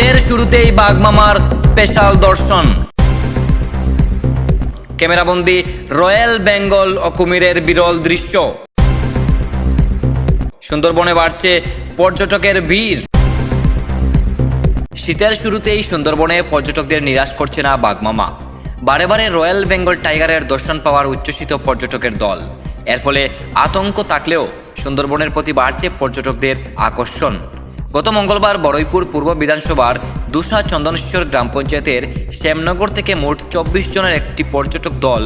শীতের শুরুতেই বাঘমামার স্পেশাল দর্শন। ক্যামেরাবন্দি রয়্যাল বেঙ্গল ও কুমিরের বিরল দৃশ্য। সুন্দরবনে বাড়ছে পর্যটকের ভিড়। শীতের শুরুতেই সুন্দরবনে পর্যটকদের নিরাশ করছে না বাঘমামা। বারে বারে রয়্যাল বেঙ্গল টাইগারের দর্শন পাওয়ার উচ্ছ্বসিত পর্যটকের দল। এর ফলে আতঙ্ক থাকলেও সুন্দরবনের প্রতি বাড়ছে পর্যটকদের আকর্ষণ। গত মঙ্গলবার বড়ইপুর পূর্ব বিধানসভার দুসা চন্দনেশ্বর গ্রাম পঞ্চায়েতের শ্যামনগর থেকে মোট 24 জনের একটি পর্যটক দল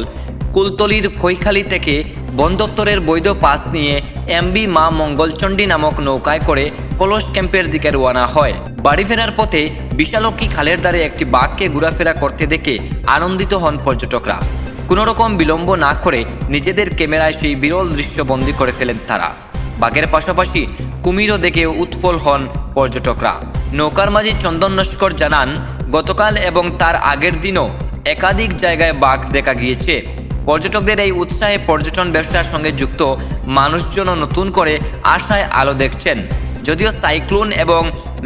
কুলতলির কৈখালী থেকে বন দপ্তরের বৈধ পাস নিয়ে এমবি মা মঙ্গলচণ্ডী নামক নৌকায় করে কলস ক্যাম্পের দিকে রওনা হয়। বাড়ি ফেরার পথে বিশালক্ষী খালের ধারে একটি বাঘকে ঘোরাফেরা করতে দেখে আনন্দিত হন পর্যটকরা। কোনো রকম বিলম্ব না করে নিজেদের ক্যামেরায় সেই বিরল দৃশ্য বন্দী করে ফেলেন তারা। বাঘের পাশাপাশি কুমিরও দেখে উৎফুল্ল হন পর্যটকরা। নৌকার মাঝি চন্দন নস্কর জানান, গতকাল এবং তার আগের দিনও একাধিক জায়গায় বাঘ দেখা গিয়েছে। পর্যটকদের এই উৎসাহে পর্যটন ব্যবসার সঙ্গে যুক্ত মানুষজনও নতুন করে আশায় আলো দেখছেন। যদিও সাইক্লোন এবং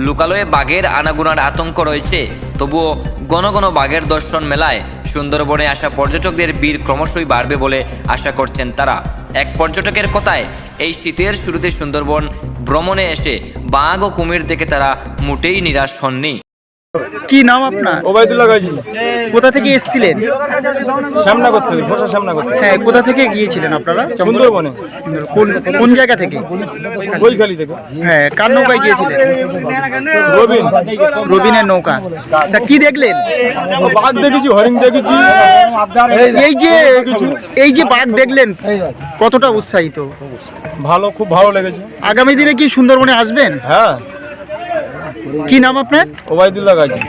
লোকালয়ে বাঘের আনাগোনার আতঙ্ক রয়েছে, তবুও ঘন ঘন বাঘের দর্শন মেলায় সুন্দরবনে আসা পর্যটকদের ভিড় ক্রমশই বাড়বে বলে আশা করছেন তারা। এক পর্যটকের কথায়, এই শীতের শুরুতে সুন্দরবন ভ্রমণে এসে বাঘ ও কুমির দেখে তারা মোটেই নিরাশ হননি। কি নাম আপনার? ওবায়দুল্লাহ গাজী। কোথা থেকে এসেছিলেন? শ্যামনগর থেকে, খোসা শ্যামনগর থেকে। হ্যাঁ, কোথা থেকে গিয়েছিলেন আপনারা? সুন্দরবনে। কোন কোন জায়গা থেকে? কৈখালী থেকে। হ্যাঁ, কার নৌকায় গিয়েছিলেন? রবিন। রবিনের নৌকা। তা কি দেখলেন? বাঘ দেখেছি, হরিণ দেখেছি। এই যে বাঘ দেখলেন, কতটা উৎসাহিত? ভালো, খুব ভালো লেগেছে। আগামী দিনে কি সুন্দরবনে আসবেন? হ্যাঁ। কি নাম আপনার? ওবায়দুল্লাহ গাজী।